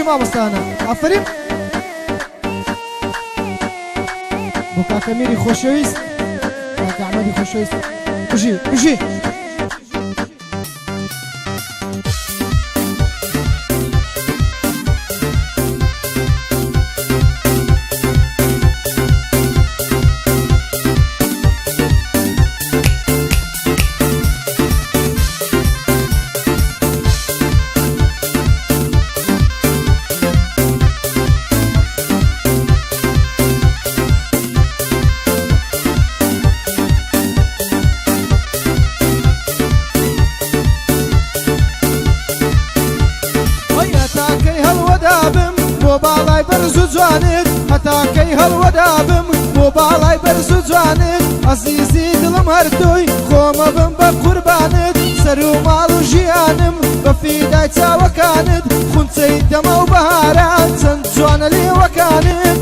مامۆستانە ئافرین بۆ کاکە میری خۆشەویست کاکە ئەحمەدی خۆشەویست بژی بژی هەتاکەی هەڵوەدابم بۆ باڵای بەرز و جوانت عەزیزی دڵم هەردووی خۆمە بم بە قوربانت سەر و ماڵ و ژیانم بە فیدای چاوەکانت خونچەی دەمە و بەهاران چەند جوانە لێوەکانت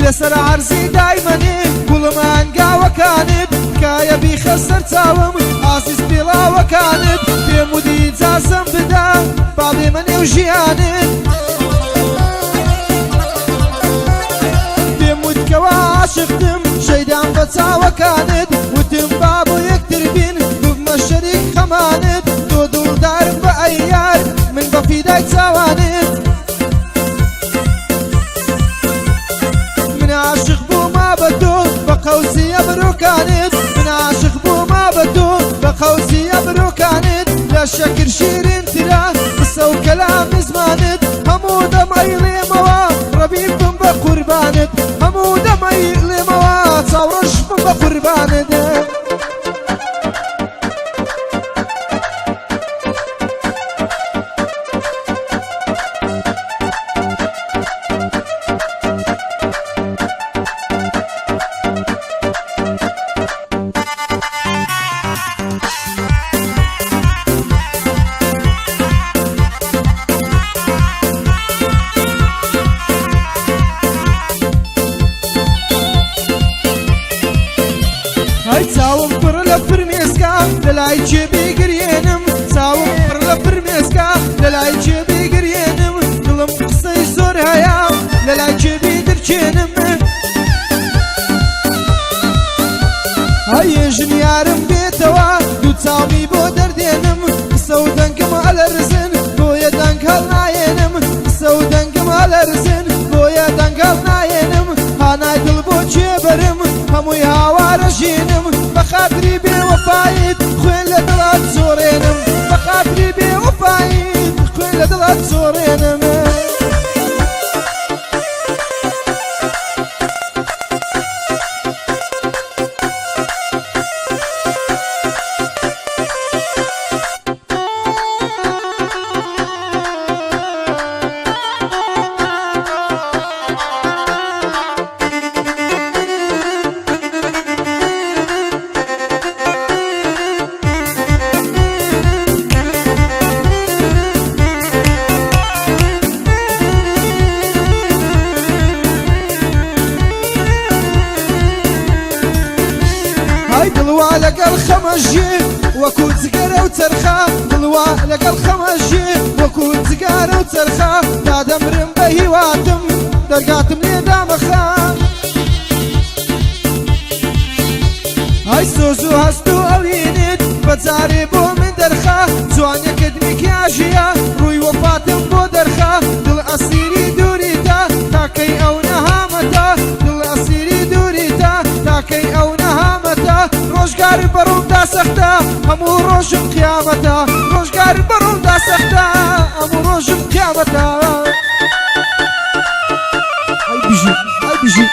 لەسەر عەرزی دایمەنێ گوڵم ئەنگاوەکانت کایە بیخە سەر چاوم عەزیز پێڵاوەکانت پێم وتی ئیجازەم بدە باڵێ منێ و ژیانت پێم وتکەوە عاشقتم شەیدان بە چاوەکانت وتم با بۆ یەکتر بین ببمە شەریک خەمانت تۆ دڵدارم بە ئەیار من بە فیدای چاوانت من عاشق بووما بە تۆ بە قەوزیە بڕۆکانت من عاشق بووما بە تۆ بە قەوزیە بڕۆکانت لە شەکر شیرینترە قسە و کەلامی زمانت هەموو دەمەیڵێمەوە ڕەبیر بم بە قوربانت هەموو دەمەیڵێمەوە چاوەڕەش بم بە قوربانت چاوم پڕ لە فرمێسکا لەلای کێ بێگرێنم چاوم پڕ لە فرمێسکا لەلای کێ بێگرێنم دڵم قسەی زۆر هەیە لەلای کێ بێدرکێنم هەیە ژنیارم بێتەوە دوو چاومی بۆ دەردێنم قسە و دەنگم ئەلەرزن بۆیە دەنگ هەڵنایێنم قسە و دەنگم ئەلەرزن بۆیە دەنگ هەڵنایێنم هانای دڵ بۆ کێبەرم هەمووی هاوارە ژینم بەخاتری بێوەفایت خوێن لە دڵات زۆرێنم بەخاتری بێوەفایت خوێن لە دڵات زۆرێنم دڵوا لەگەڵ خەمەژێ وەکو جگەرە و چەرخە دڵوا لەگەڵ خەمەژێ وەکو جگارە و چەرخە تا دەمرم بە هیواتم دەرگاتم لێدا مەخە ئای سۆز و هەست و ئەوینت بەجارێ بۆ من دەرخە جوانیەکەت میکیاژیە ڕووی وەفاتم بۆ دەرخە دڵ ئەسیری دووریتە تاکەی ئەو نەهامەتە دڵ ئەسیری دووریتە تاکەی ئەو نەهامەتە ڕۆژگار بەڕوودا سەختە هەموو ڕۆژم قیامەتە ڕۆژگار بەڕوودا سەختە هەموو ڕۆژم قیامەتە ئەی بژی ئەی بژی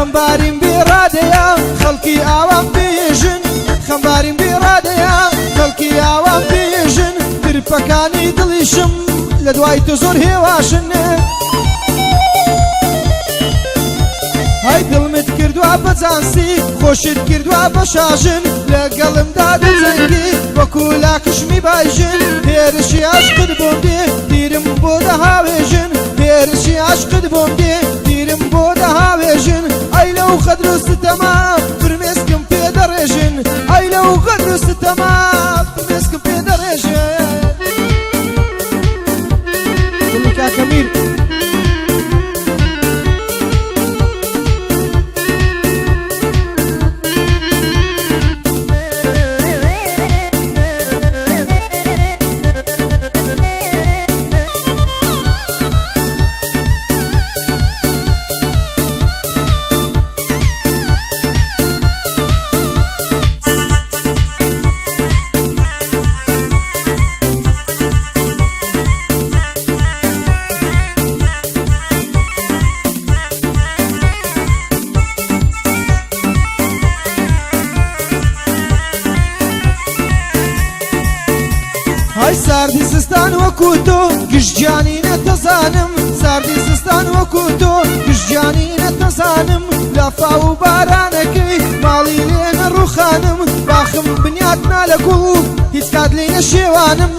خەمباریم بێڕادەیە خەڵکی ئاوام بێژن خەمباریم بێڕادەیە خەڵکی ئاوام بێژن ترپەکانی دڵیشم لە دوای تۆ زۆر هێواشن های دڵمت کردووە بە بەجانسی خۆشت کردووە بە شاژن لەگەڵمدا دەجەنگی وەکو لاکشمی باژن هێرشی عاشقت بۆم دێ دیرم بۆ دەهاوێژن هێرشی عاشقت بۆم دێ دیرم بۆ دەهاوێژن ئەی لەو قەدر و ستەما فرمێسکم پێ دەڕێژن ئەی لەو قەدر و ستەما فرمێسکم پێ دەڕێژن کاکەمیر های ساردی زستان وەکو تۆ گشتگیانی نەتەزانم ساردی زستان وەکو تۆ گشتگیانی نەتەزانم لافا و بارانەکەی ماڵی لێ نەڕووخانم باخم بنیاتنا لە گوڵ هیچ کات لێ نەشێوانم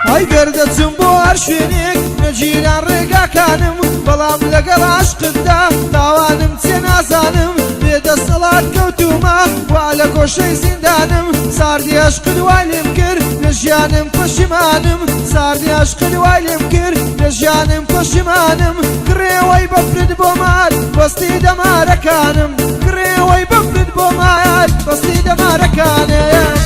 های گەردەچم بۆ هەر شوێنێک نەجیران ڕێگاکانم بەڵام لەگەڵ عاشقتدا تاوانم چێ نازانم بێدەسەڵات کەوتومە وا لە گۆشەی زیندانم ساردی عاشقت وای لێم کرد لە ژیانم پەشیمانم ساردی عاشقت وای لێم کرد لە ژیانم پەشیمانم کڕێوەی بەفرد بۆ مار بەستی دەمارەکانم کڕێوەی بەفرد بۆ مار بەستی دەمارەکانم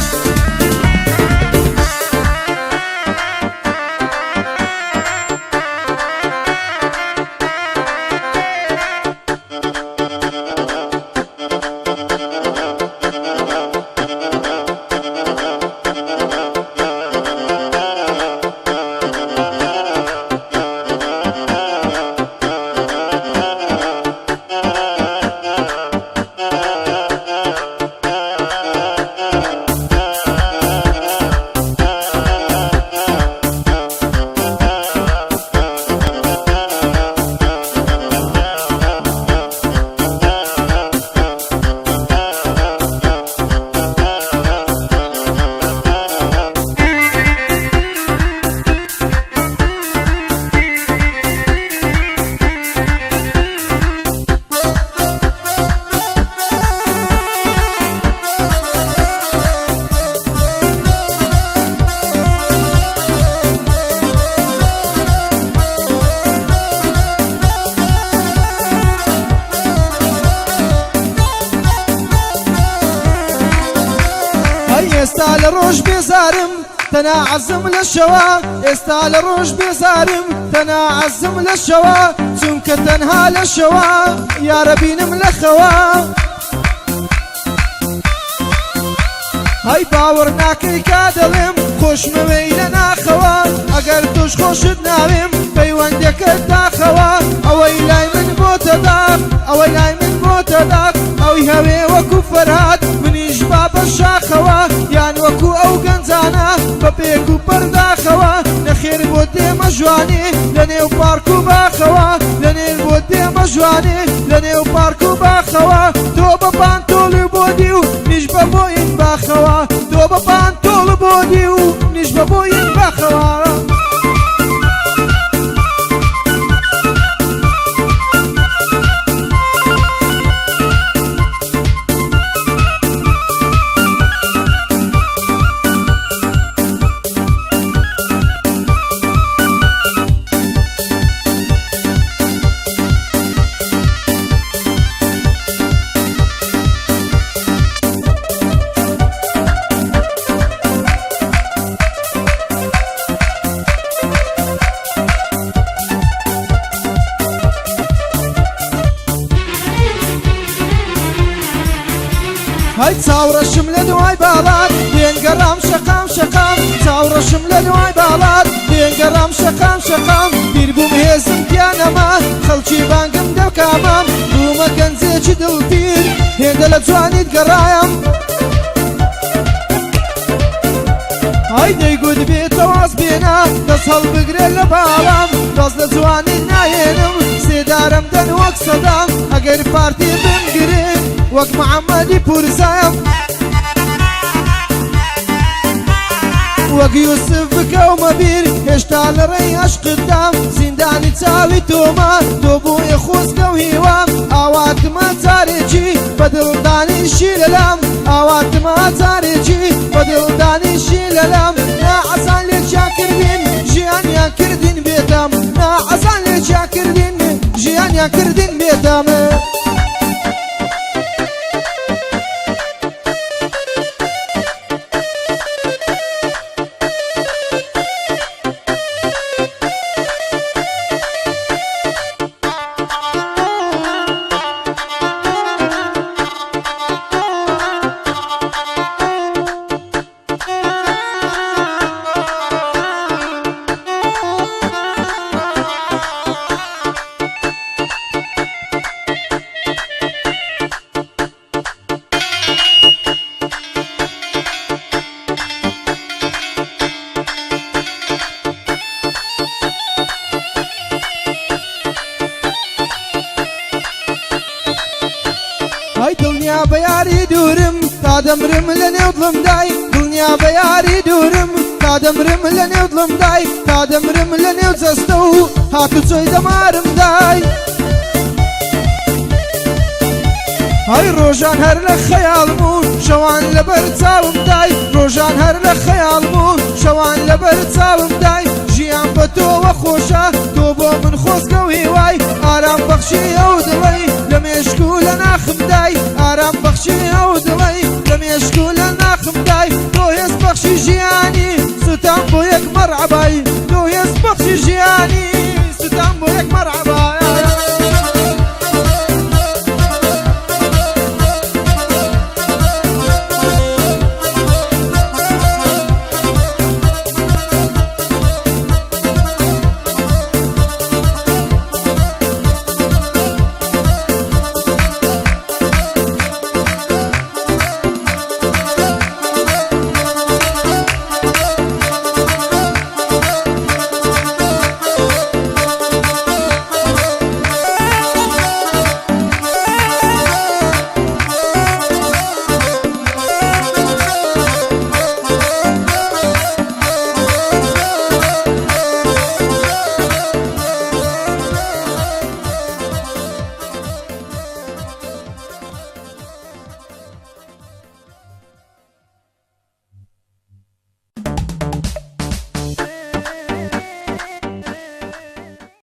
ئێستا لە ڕۆژ بێزارم تەنها عەزم لە شەوە ئێستا لە ڕۆژ بێزارم تەنها عەزم لە شەوە چونکە تەنها لە شەوە یارە بینم لە خەوە های باوەڕ ناکەی کا دەڵێم خۆشمەوەی لە ناخەوە ئەگەر توش خۆشت ناوێم پەیوەندەکەت داخەوە ئەوەی لای من بۆتە داغ ئەوەی لای من بۆتە داغ ئەوی هەوێ وەکو فەرهاد منیش با بە شاخەوە یان وەکو ئەو گەنجانە بە پێک و پەرداخەوە نەخێر بۆ دێمە جوانێ لە نێو پارک و باخەوە لە نێر بۆ دێمە جوانێ لە نێو پارک و باخەوە تۆ بە پانتۆڵ بۆ دی و نیش بە بۆ این باخەوە تۆ بە پانتۆڵ بۆ دی و نیش بە بۆ این باخەوە های چاوڕەشم لە دوای باڵات دێنگەڕام شەقام شەقام چاوڕەشم لە دوای باڵات دێنگەڕام شەقام شەقام بیر بووم هێزم پیانەما خەڵکی بانگم دەکامام بوومە گەنجێکی دڵپیر هێندە لە جوانیت گەڕایم های دەیگوت بێتەواز بێنە دەست هەڵبگرێ لە باڵام دەست لە جوانی نایێنم سێدارم دەن وەک سەدام ئەگەر پارتی بمگرێ وەک محەممەدی پورزەم وەک یوسف بکەومە بیر هێشتا لە ڕێی عەشقتدام زیندانی چاوی تۆمە تۆ بوویە خۆزگە و هیوام ئاواتمە جارێکی بەدڵدانیشی لەلام ئاواتمە جارێکی بەدڵدانیشی لەلام ناعەزان لێکیان کردین ژیانیان کردین بێتام ناعەزان لێکیان کردین ژیانیان کردین بێتامە های دڵنیا بە یاری دوورم تا دەمرم لە نێو دڵمدای دڵنیا بە یاری دوورم تا دەمرم لە نێو دڵمدای تا دەمرم لە نێو جەستە و هاتوچۆی دەمارمدای های ڕۆژان هەر لە خەیاڵم و شەوان لەبەر چاومدای ڕۆژان هەر لە خەیاڵم و شەوان لەبەر چاومدای ژیان بە تۆوە خۆشە تۆ بۆ من خۆزگە و هیوای ئارام بەخشی ئەو دڵی لە مێشک و لە ناخمدای ئارام بەخشی ئەو دڵی لە مێشک و لە ناخمدای تۆ هێز بەخشی ژیانی سوتان بۆ یەک مەرعەبای تۆ